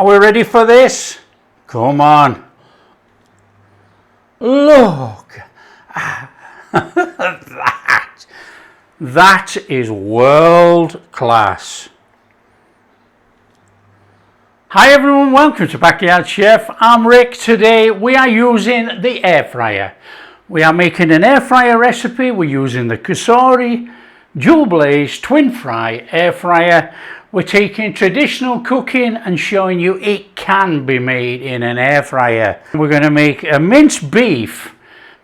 Are we ready for this? Come on. Look. That is world class. Hi everyone, welcome to Backyard Chef. I'm Rick. Today we are using the air fryer. We are making an air fryer recipe. We're using the COSORI dual blaze TwinFry air fryer. We're taking traditional cooking and showing you it can be made in an air fryer. We're going to make a minced beef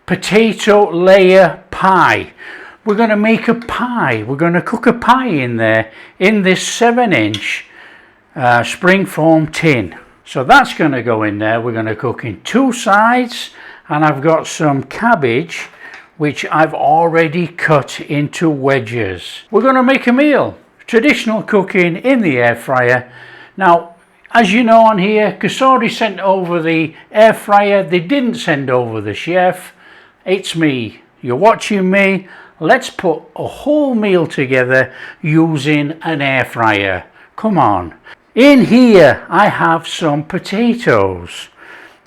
potato layer pie. We're going to make a pie. We're going to cook a pie in there in this 7-inch spring foam tin. So that's going to go in there. We're going to cook in 2 sides, and I've got some cabbage which I've already cut into wedges. We're going to make a meal. Traditional cooking in the air fryer. Now, as you know on here, COSORI sent over the air fryer. They didn't send over the chef. It's me. You're watching me. Let's put a whole meal together using an air fryer. Come on. In here, I have some potatoes.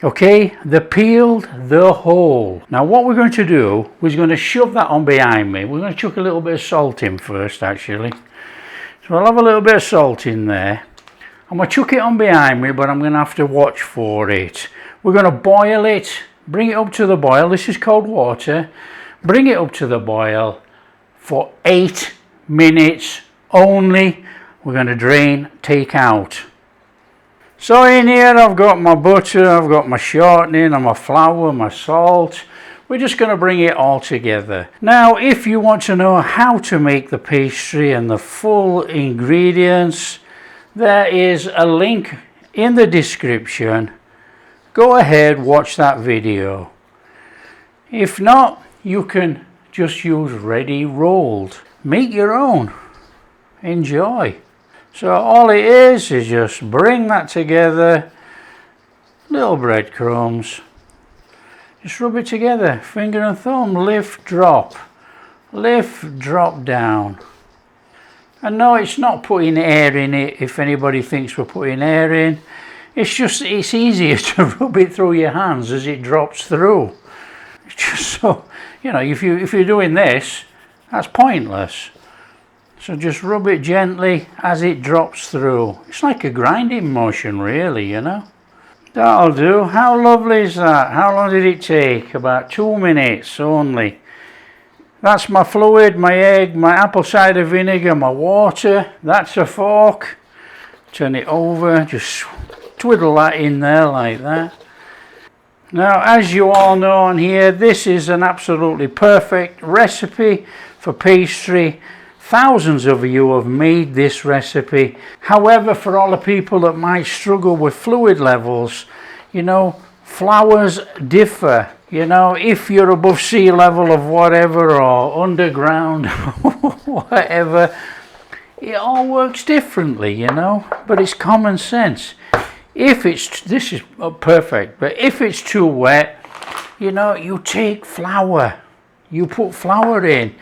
Okay, they're peeled, they're whole. Now what we're going to do, we're going to shove that on behind me. We're going to chuck a little bit of salt in first, actually. So I'll have a little bit of salt in there. I'm going to chuck it on behind me, but I'm going to have to watch for it. We're going to boil it, bring it up to the boil. This is cold water. Bring it up to the boil for 8 minutes only. We're going to drain, take out. So in here I've got my butter, I've got my shortening and my flour, my salt. We're just going to bring it all together. Now, if you want to know how to make the pastry and the full ingredients, there is a link in the description. Go ahead, watch that video. If not, you can just use ready rolled. Make your own. Enjoy. So all it is just bring that together. Little breadcrumbs. Just rub it together, finger and thumb, lift, drop down. And no, it's not putting air in it. If anybody thinks we're putting air in, it's easier to rub it through your hands as it drops through. It's just so, you know, if you're doing this, that's pointless. So just rub it gently as it drops through. It's like a grinding motion, really, you know. That'll do. How lovely is that? How long did it take? About 2 minutes only. That's my fluid, my egg, my apple cider vinegar, my water. That's a fork. Turn it over. Just twiddle that in there like that. Now, as you all know on here, this is an absolutely perfect recipe for pastry. Thousands of you have made this recipe. However, for all the people that might struggle with fluid levels, you know, flours differ. You know, if you're above sea level of whatever or underground, whatever, it all works differently, you know, but it's common sense. If it's, this is perfect, but if it's too wet, you know, you take flour, you put flour in.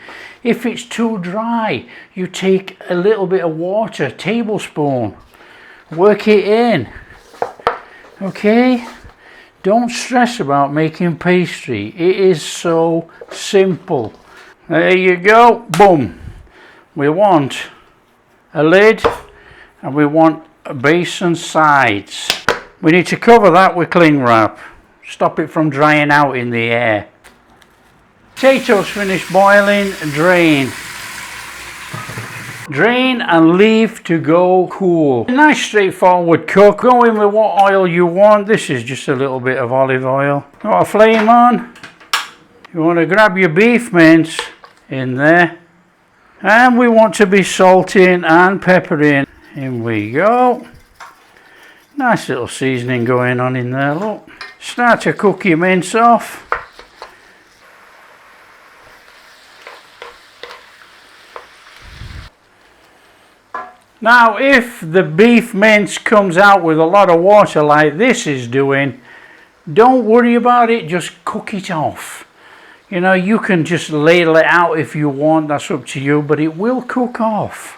If it's too dry, you take a little bit of water, tablespoon, work it in. Okay? Don't stress about making pastry. It is so simple. There you go. Boom. We want a lid and we want a base and sides. We need to cover that with cling wrap. Stop it from drying out in the air. Potatoes finished boiling, drain. Drain and leave to go cool. A nice straightforward cook. Go in with what oil you want. This is just a little bit of olive oil. Got a flame on. You want to grab your beef mince in there. And we want to be salting and peppering. In we go. Nice little seasoning going on in there, look. Start to cook your mince off. Now, if the beef mince comes out with a lot of water like this is doing, don't worry about it, just cook it off. You know, you can just ladle it out if you want, that's up to you, but it will cook off.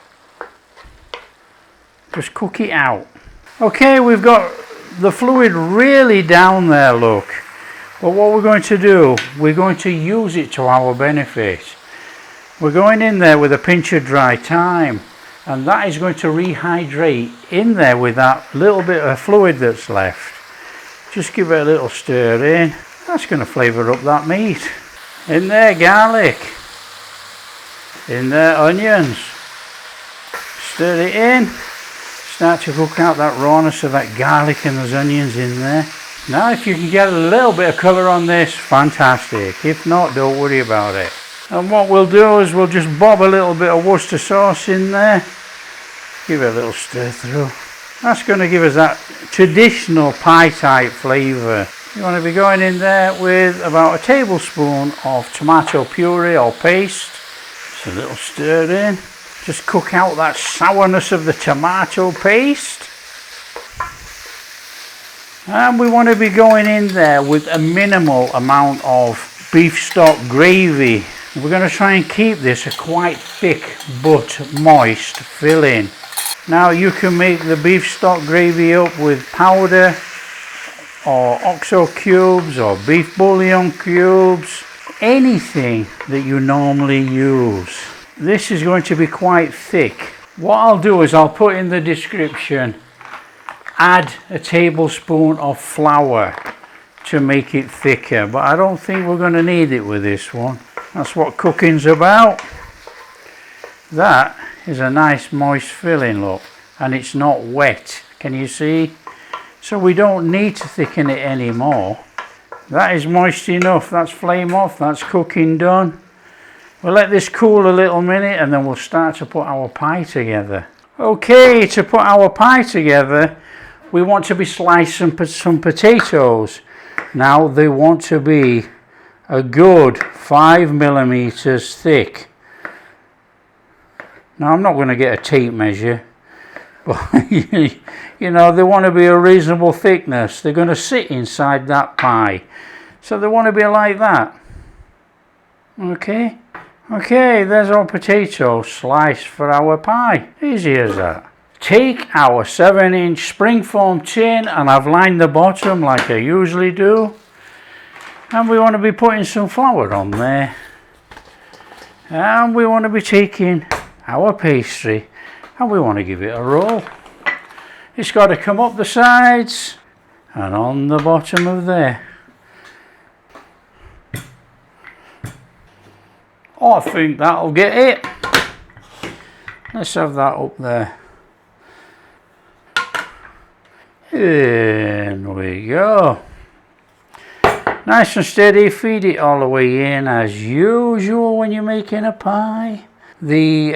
Just cook it out. Okay, we've got the fluid really down there, look. But what we're going to do, we're going to use it to our benefit. We're going in there with a pinch of dry thyme, and that is going to rehydrate in there with that little bit of fluid that's left. Just give it a little stir in. That's going to flavour up that meat. In there, garlic. In there, onions. Stir it in. Start to cook out that rawness of that garlic and those onions in there. Now if you can get a little bit of colour on this, fantastic. If not, don't worry about it. And what we'll do is we'll just bob a little bit of Worcester sauce in there. Give it a little stir through. That's going to give us that traditional pie type flavour. You want to be going in there with about a tablespoon of tomato puree or paste. Just a little stir in. Just cook out that sourness of the tomato paste. And we want to be going in there with a minimal amount of beef stock gravy. We're going to try and keep this a quite thick but moist filling. Now you can make the beef stock gravy up with powder or OXO cubes or beef bouillon cubes. Anything that you normally use. This is going to be quite thick. What I'll do is I'll put in the description, add a tablespoon of flour to make it thicker, but I don't think we're going to need it with this one. That's what cooking's about. That is a nice moist filling, look, and it's not wet, can you see? So we don't need to thicken it anymore. That is moist enough. That's flame off, that's cooking done. We'll let this cool a little minute and then we'll start to put our pie together. Okay, to put our pie together, we want to be slicing some potatoes. Now they want to be a good 5mm thick. Now I'm not going to get a tape measure, but you know, they want to be a reasonable thickness. They're going to sit inside that pie, so they want to be like that. Okay, there's our potatoes sliced for our pie. Easy as that. Take our 7-inch springform tin, and I've lined the bottom like I usually do, and we want to be putting some flour on there, and we want to be taking our pastry and we want to give it a roll. It's got to come up the sides and on the bottom of there. I think that'll get it. Let's have that up there. In we go. Nice and steady, feed it all the way in as usual when you're making a pie. The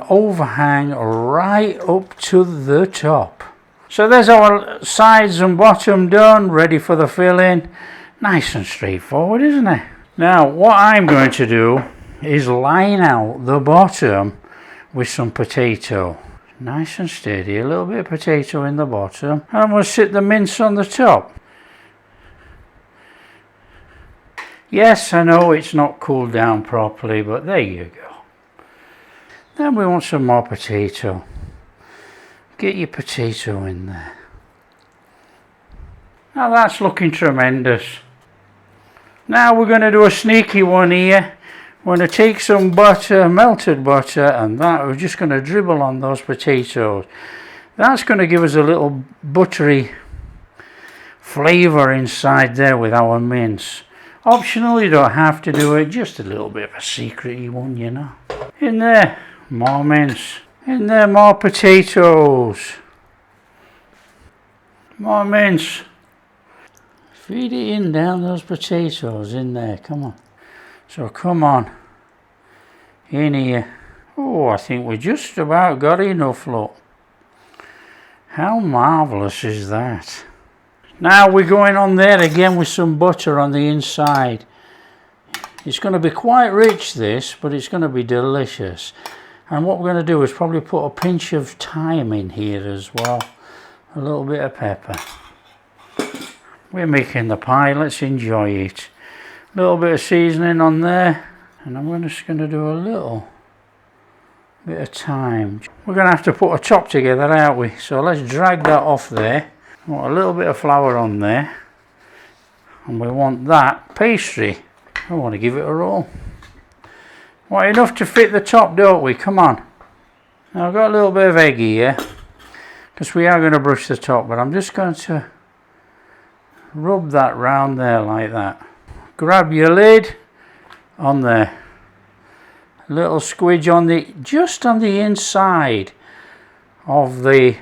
overhang right up to the top. So there's our sides and bottom done, ready for the filling. Nice and straightforward, isn't it? Now what I'm going to do is line out the bottom with some potato. Nice and steady, a little bit of potato in the bottom, and we'll sit the mince on the top. Yes, I know it's not cooled down properly, but there you go. Then we want some more potato. Get your potato in there. Now that's looking tremendous. Now we're going to do a sneaky one here. We're going to take some butter, melted butter, and that we're just going to dribble on those potatoes. That's going to give us a little buttery flavour inside there with our mince. Optional, you don't have to do it, just a little bit of a secret-y one, you know. In there, more mince. In there, more potatoes. More mince. Feed it in down those potatoes in there, come on. So come on, in here. Oh, I think we just about got enough, look. How marvellous is that? Now we're going on there again with some butter on the inside. It's going to be quite rich this, but it's going to be delicious. And what we're going to do is probably put a pinch of thyme in here as well. A little bit of pepper. We're making the pie, let's enjoy it. A little bit of seasoning on there, and I'm just going to do a Bit of time. We're going to have to put a top together, aren't we? So let's drag that off there. Want a little bit of flour on there. And we want that pastry. I want to give it a roll. Want enough to fit the top, don't we? Come on. Now I've got a little bit of egg here, because we are going to brush the top, but I'm just going to rub that round there like that. Grab your lid on there. A little squidge on the, just on the inside of the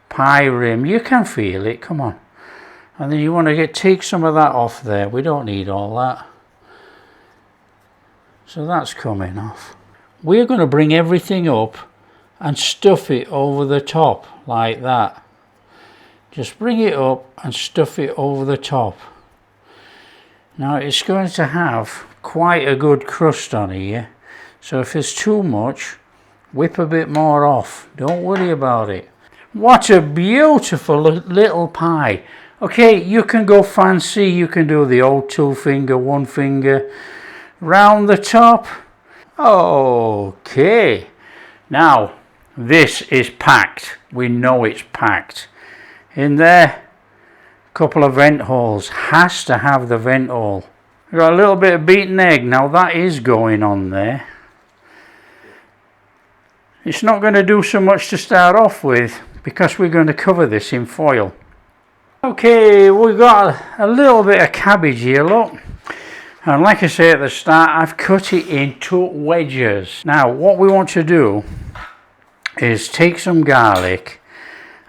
pie rim. You can feel it, come on. And then you want to take some of that off there. We don't need all that. So that's coming off. We're going to bring everything up and stuff it over the top like that. Just bring it up and stuff it over the top. Now it's going to have quite a good crust on here. So if there's too much, whip a bit more off. Don't worry about it. What a beautiful little pie. Okay, you can go fancy. You can do the old 2 finger, 1 finger. Round the top. Okay. Now, this is packed. We know it's packed. In there, a couple of vent holes. Has to have the vent hole. We've got a little bit of beaten egg. Now that is going on there. It's not going to do so much to start off with, because we're going to cover this in foil. Okay, we've got a little bit of cabbage here, look. And like I say at the start, I've cut it into wedges. Now what we want to do is take some garlic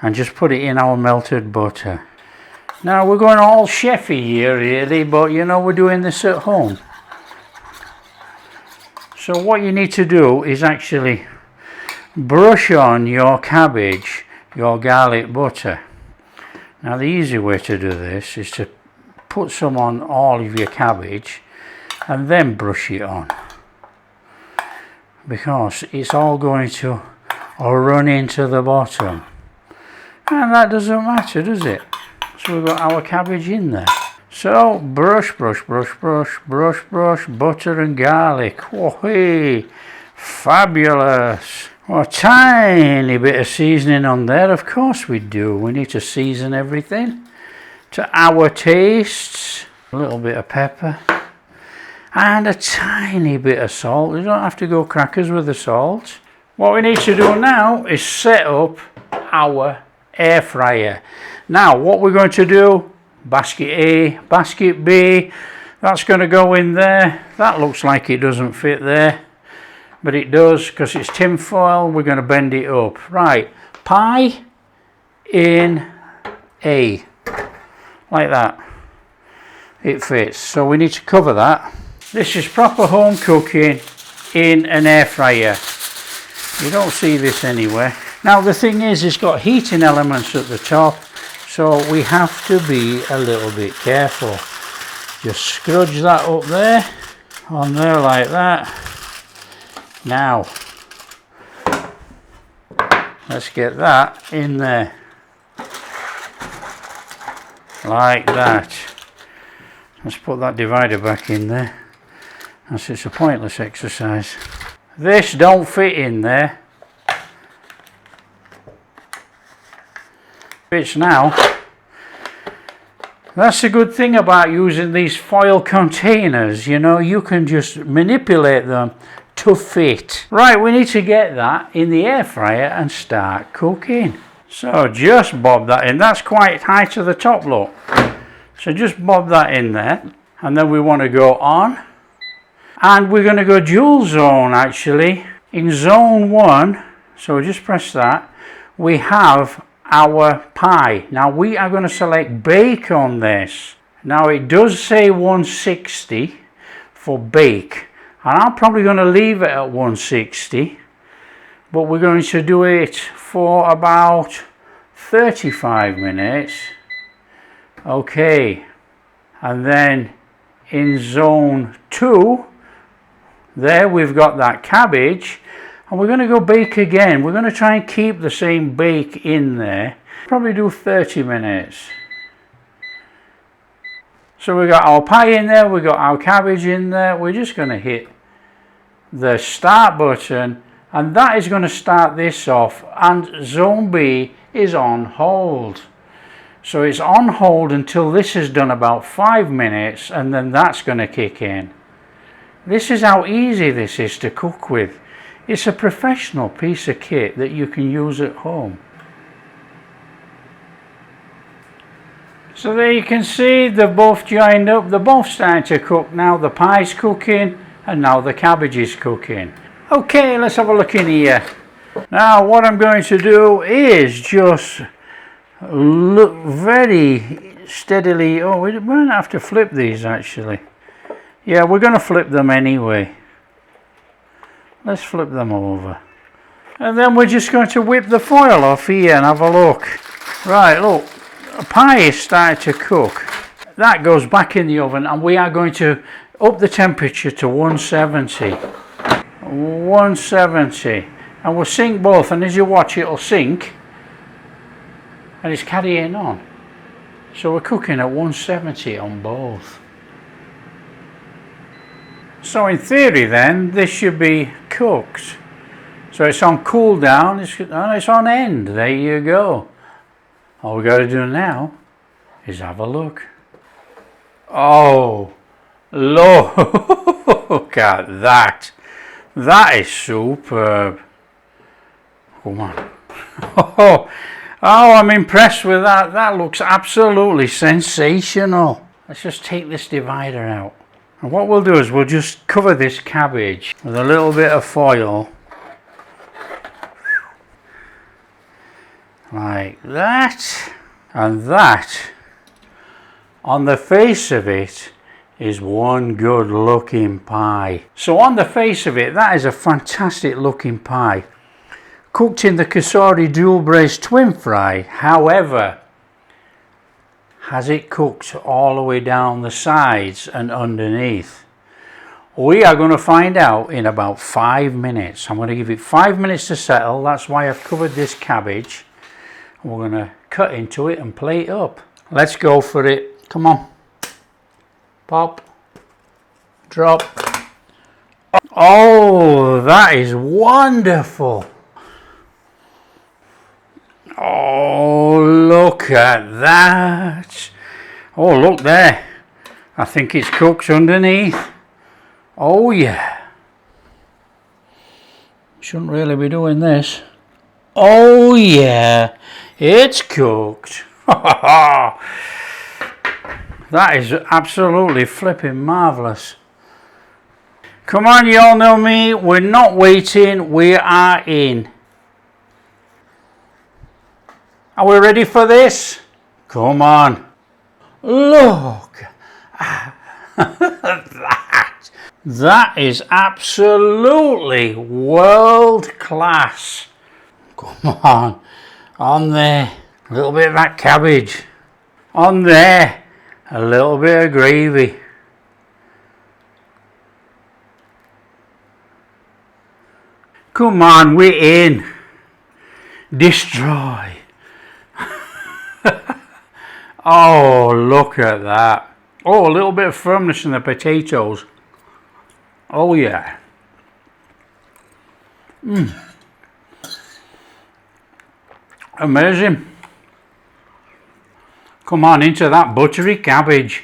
and just put it in our melted butter. Now we're going all chefy here really, but you know, we're doing this at home. So what you need to do is actually brush on your cabbage, your garlic butter. Now the easy way to do this is to put some on all of your cabbage and then brush it on, because it's all going to run into the bottom, and that doesn't matter, does it? So we've got our cabbage in there. So brush, brush, brush, brush, brush, brush, butter and garlic. Whoa, hey, fabulous. Well, a tiny bit of seasoning on there, of course we do. We need to season everything to our tastes. A little bit of pepper and a tiny bit of salt. You don't have to go crackers with the salt. What we need to do now is set up our air fryer. Now what we're going to do, basket A, basket B, that's going to go in there. That looks like it doesn't fit there, but it does because it's tin foil. We're going to bend it up. Right, pie in A, like that. It fits. So we need to cover that. This is proper home cooking in an air fryer. You don't see this anywhere. Now the thing is, it's got heating elements at the top, so we have to be a little bit careful. Just scrunch that up there, on there like that. Now, let's get that in there, like that. Let's put that divider back in there. It's a pointless exercise. This don't fit in there. Fits now. That's the good thing about using these foil containers. You know, you can just manipulate them to fit. Right, we need to get that in the air fryer and start cooking. So just bob that in. That's quite high to the top, look. So just bob that in there, and then we want to go on, and we're going to go dual zone actually. In zone 1, so just press that, we have our pie. Now we are going to select bake on this. Now it does say 160 for bake, and I'm probably going to leave it at 160, but we're going to do it for about 35 minutes. Okay, and then in zone 2, there we've got that cabbage, and we're going to go bake again. We're going to try and keep the same bake in there. Probably do 30 minutes. So we got our pie in there, we got our cabbage in there. We're just going to hit the start button and that is going to start this off, and zone B is on hold. So it's on hold until this is done about 5 minutes, and then that's going to kick in. This is how easy this is to cook with. It's a professional piece of kit that you can use at home. So there you can see they've both joined up, they're both starting to cook now. The pie's cooking and now the cabbage is cooking. Okay, let's have a look in here. Now what I'm going to do is just look very steadily. Oh, we might have to flip these actually. Yeah, we're going to flip them anyway. Let's flip them over. And then we're just going to whip the foil off here and have a look. Right, look. The pie is starting to cook. That goes back in the oven, and we are going to up the temperature to 170. 170. And we'll sync both, and as you watch it'll sync and it's carrying on. So we're cooking at 170 on both. So in theory then this should be cooked. So it's on cool down, it's on end. There you go. All we got to do now is have a look. Oh, look at that. That is superb. Come on. Oh, I'm impressed with that. That looks absolutely sensational. Let's just take this divider out. And what we'll do is we'll just cover this cabbage with a little bit of foil. Like that, and that on the face of it is one good looking pie. So on the face of it, that is a fantastic looking pie, cooked in the COSORI dual braised twin fry. However, has it cooked all the way down the sides and underneath? We are going to find out in about 5 minutes. I'm going to give it 5 minutes to settle. That's why I've covered this cabbage. We're going to cut into it and plate up. Let's go for it. Come on. Pop. Drop. Oh, that is wonderful. Oh, look at that. Oh, look there. I think it's cooked underneath. Oh, yeah. Shouldn't really be doing this. Oh, yeah. It's cooked. That is absolutely flipping marvellous. Come on, you all know me. We're not waiting. We are in. Are we ready for this? Come on. Look at that. That is absolutely world class. Come on there, a little bit of that cabbage, on there, a little bit of gravy. Come on, we're in. Destroy. Oh, look at that. Oh, a little bit of firmness in the potatoes. Oh yeah. Amazing. Come on, into that buttery cabbage.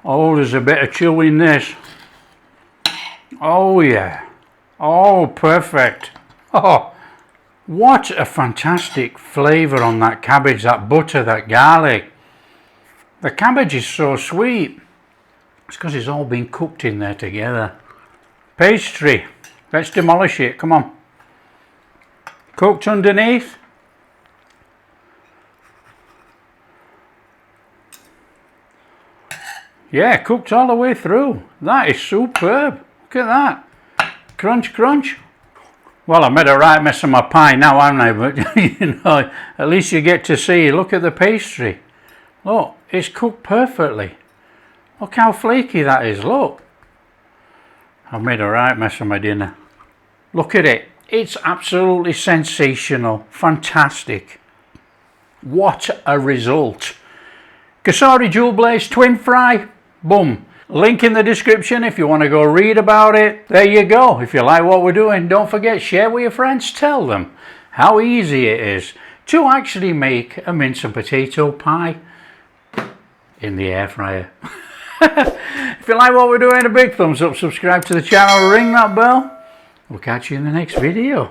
Oh, there's a bit of chew in this. Oh yeah. Oh, perfect. Oh, what a fantastic flavour on that cabbage, that butter, that garlic. The cabbage is so sweet. It's because it's all been cooked in there together. Pastry. Let's demolish it. Come on. Cooked underneath. Yeah, cooked all the way through. That is superb. Look at that. Crunch, crunch. Well, I made a right mess of my pie now, haven't I? But, you know, at least you get to see. Look at the pastry. Look, it's cooked perfectly. Look how flaky that is. Look. I've made a right mess of my dinner. Look at it. It's absolutely sensational. Fantastic. What a result. COSORI dual blaze twin fry. Boom. Link in the description if you want to go read about it. There you go. If you like what we're doing, don't forget, share with your friends. Tell them how easy it is to actually make a mince and potato pie in the air fryer. If you like what we're doing, a big thumbs up, subscribe to the channel, ring that bell. We'll catch you in the next video.